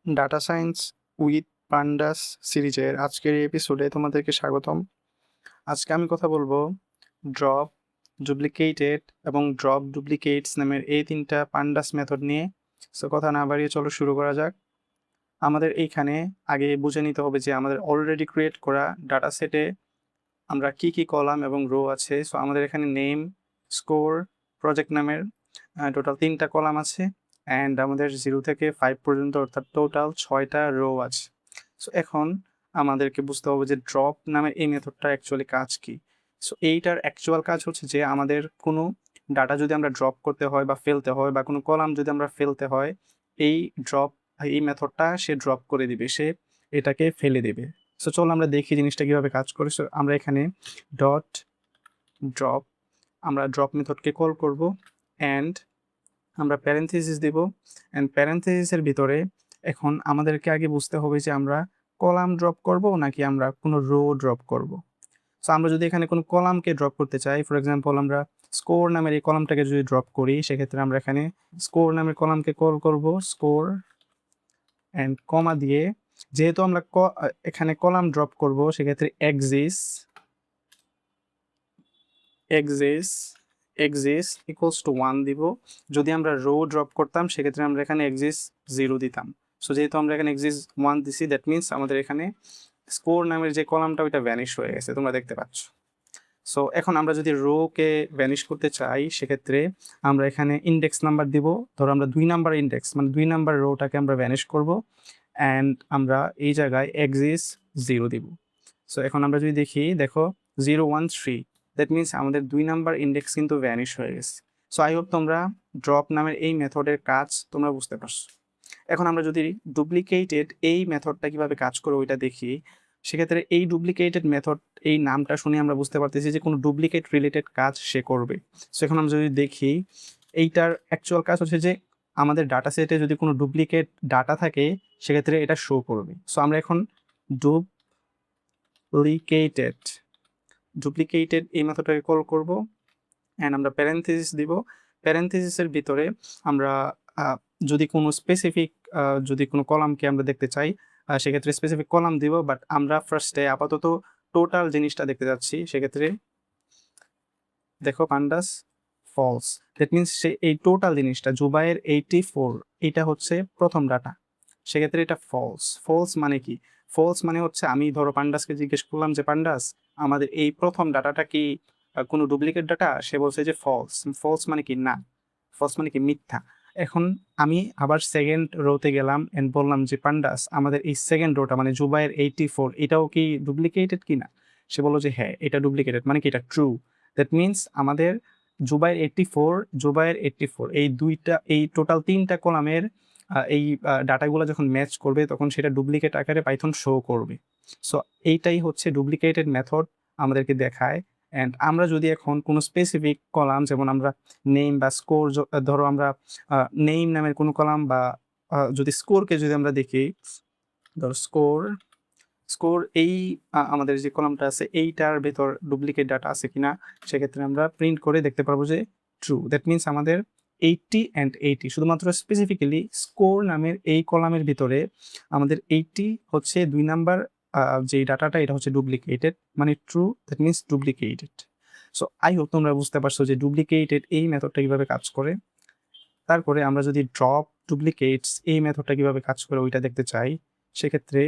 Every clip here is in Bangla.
ডাটা সায়েন্স উইথ পান্ডাস সিরিজের আজকের এই এপিসোডে তোমাদেরকে স্বাগতম। আজকে আমি কথা বলবো ড্রপ, ডুপ্লিকেটেড এবং ড্রপ ডুপ্লিকেটস নামের এই তিনটা পান্ডাস মেথড নিয়ে। সো কথা না বাড়িয়ে চলো শুরু করা যাক। আমাদের এইখানে আগে বুঝে নিতে হবে যে আমাদের অলরেডি ক্রিয়েট করা ডাটা সেটে আমরা কি কি কলাম এবং রো আছে। সো আমাদের এখানে নেম, স্কোর, প্রজেক্ট নামের টোটাল 3টা কলাম আছে অ্যান্ড আমাদের 0 থেকে 5 পর্যন্ত অর্থাৎ টোটাল 6টা রো আছে। সো এখন আমাদেরকে বুঝতে হবে যে ড্রপ নামের এই মেথডটা অ্যাকচুয়ালি কাজ কি। সো এইটার অ্যাকচুয়াল কাজ হচ্ছে যে আমাদের কোনো ডাটা যদি আমরা ড্রপ করতে হয় বা ফেলতে হয় বা কোনো কলাম যদি আমরা ফেলতে হয়, এই ড্রপ এই মেথডটা সে ড্রপ করে দিবে, সে এটাকে ফেলে দেবে। সো চলো আমরা দেখি জিনিসটা কীভাবে কাজ করে। সো আমরা এখানে ডট ড্রপ, আমরা ড্রপ মেথডকে কল করব অ্যান্ড আমরা প্যারেন্থেসিস দিব অ্যান্ড প্যারেন্থেসিসের ভিতরে এখন আমাদেরকে আগে বুঝতে হবে যে আমরা কলাম ড্রপ করব নাকি আমরা কোনো রো ড্রপ করব। সো আমরা যদি এখানে কোনো কলামকে ড্রপ করতে চাই, ফর এক্সাম্পল আমরা স্কোর নামের এই কলামটাকে যদি ড্রপ করি, সেক্ষেত্রে আমরা এখানে স্কোর নামের কলামকে কল করব স্কোর অ্যান্ড কমা দিয়ে, যেহেতু আমরা এখানে কলাম ড্রপ করব সেক্ষেত্রে এক্সিস ইকুয়ালস টু 1 দিব। যদি আমরা রো ড্রপ করতাম সেক্ষেত্রে আমরা এখানে এক্সিস 0 দিতাম। সো যেহেতু আমরা এখানে এক্সিস 1 দিছি, দ্যাট মিনস আমাদের এখানে স্কোর নামের যে কলামটা ওইটা ভ্যানিশ হয়ে গেছে, তোমরা দেখতে পাচ্ছ। সো এখন আমরা যদি রোকে ভ্যানিশ করতে চাই সেক্ষেত্রে আমরা এখানে ইন্ডেক্স নাম্বার দিব। ধরো আমরা 2 নাম্বার ইন্ডেক্স মানে 2 নাম্বার রোটাকে আমরা ভ্যানিশ করব অ্যান্ড আমরা এই জায়গায় এক্সিস 0 দিব। সো এখন আমরা যদি দেখি, দেখো 0 1 3, দ্যাট মিনস আমাদের 2 নাম্বার ইন্ডেক্স কিন্তু ভ্যানিশ হয়ে গেছে। সো আই হোপ তোমরা ড্রপ নামের এই মেথডের কাজ তোমরা বুঝতে পারছো। এখন আমরা যদি ডুপ্লিকেটেড এই মেথডটা কিভাবে কাজ করে ওইটা দেখি, সেক্ষেত্রে এই ডুপ্লিকেটেড মেথড এই নামটা শুনে আমরা বুঝতে পারতেছি যে কোনো ডুপ্লিকেট রিলেটেড কাজ সে করবে। সো এখন আমরা যদি দেখি, এইটার অ্যাকচুয়াল কাজ হচ্ছে যে আমাদের ডাটা সেটে যদি কোনো ডুপ্লিকেট ডাটা থাকে সেক্ষেত্রে এটা শো করবে। সো আমরা এখন ডুপ্লিকেটেড এই মেথডটাকে কল করব অ্যান্ড আমরা প্যারেন্থেসিস দিব। প্যারেন্থেসিসের ভিতরে আমরা যদি কোনো স্পেসিফিক যদি কোনো কলামকে আমরা দেখতে চাই সেক্ষেত্রে স্পেসিফিক কলাম দিব, বাট আমরা ফার্স্টে আপাতত টোটাল জিনিসটা দেখতে যাচ্ছি। সেক্ষেত্রে দেখো পান্ডাস ফলস, দ্যাট মিনস সে এই টোটাল জিনিসটা জুবাইয়ের 84 এটা হচ্ছে প্রথম ডাটা, সেক্ষেত্রে এটা ফলস মানে কি? ফলস মানে হচ্ছে আমি ধরো পান্ডাসকে জিজ্ঞেস করলাম যে পান্ডাস আমাদের এই প্রথম ডাটাটা কি কোনো ডুপ্লিকেট ডাটা? সে বলছে যে ফলস মানে কি না, ফলস মানে কি মিথ্যা। এখন আমি আবার সেকেন্ড রোতে গেলাম এন্ড বললাম যে পান্ডাস আমাদের এই সেকেন্ড রোটা মানে জুবাইয়ের 84 এটাও কি ডুপ্লিকেটেড কিনা? সে বললো যে হ্যাঁ এটা ডুপ্লিকেটেড, মানে কি এটা ট্রু। দ্যাট মিনস আমাদের জুবাইয়ের 84 এই দুইটা এই টোটাল 3টা কলামের এই ডাটাগুলো যখন ম্যাচ করবে তখন সেটা ডুপ্লিকেট আকারে পাইথন শো করবে। সো এইটাই হচ্ছে ডুপ্লিকেটেড মেথড আমাদেরকে দেখায়। অ্যান্ড আমরা যদি এখন কোনো স্পেসিফিক কলাম যেমন আমরা নেম বা স্কোর, ধরো আমরা নেম নামের কোনো কলাম বা যদি স্কোরকে যদি আমরা দেখি, ধরো স্কোর এই আমাদের যে কলামটা আছে এইটার ভেতর ডুপ্লিকেট ডাটা আছে কিনা, সেক্ষেত্রে আমরা প্রিন্ট করে দেখতে পারবো যে ট্রু। দ্যাট মিনস আমাদের 80 অ্যান্ড 80 শুধুমাত্র স্পেসিফিক্যালি স্কোর নামের এই কলামের ভিতরে আমাদের 80 হচ্ছে 2 নাম্বার যেই ডাটাটা এটা হচ্ছে ডুপ্লিকেটেড, মানে true, that means duplicated. So I hope তোমরা বুঝতে পারছো যে ডুপ্লিকেটেড এই মেথডটা কিভাবে কাজ করে। তারপরে আমরা যদি ড্রপ ডুপ্লিকেটস এই মেথডটা কিভাবে কাজ করে ওইটা দেখতে চাই, সেক্ষেত্রে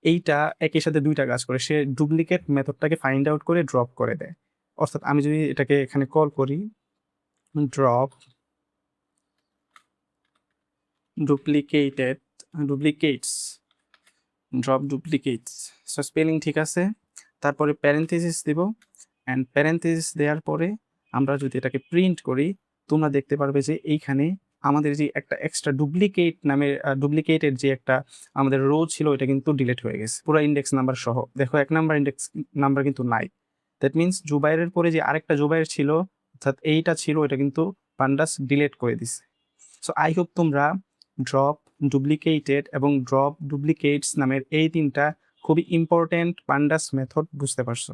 এইটা একই সাথে 2টা কাজ করে। সে ডুপ্লিকেট মেথডটাকে ফাইন্ড আউট করে ড্রপ করে দেয়। অর্থাৎ আমি যদি এটাকে এখানে কল করি ড্রপ ডুপ্লিকেটস, সো স্পেলিং ঠিক আছে। তারপরে প্যারেন্থেসিস দিব অ্যান্ড প্যারেন্থেসিস দেওয়ার পরে আমরা যদি এটাকে প্রিন্ট করি, তোমরা দেখতে পারবে যে এইখানে আমাদের যে একটা এক্সট্রা ডুপ্লিকেটেড যে একটা আমাদের রো ছিল এটা কিন্তু ডিলিট হয়ে গেছে পুরো ইন্ডেক্স নাম্বার সহ। দেখো 1 নাম্বার ইন্ডেক্স নাম্বার কিন্তু নাই। দ্যাট মিনস জুবাইরের পরে যে আরেকটা জুবাইর ছিল অর্থাৎ এইটা ছিল, এটা কিন্তু পান্ডাস ডিলিট করে দিছে। সো আই হোপ তোমরা ড্রপ ডুপ্লিকেটেড এবং ড্রপ ডুপ্লিকেটস নামের এই 3টা খুবই ইম্পর্টেন্ট পান্ডাস মেথড বুঝতে পারছো।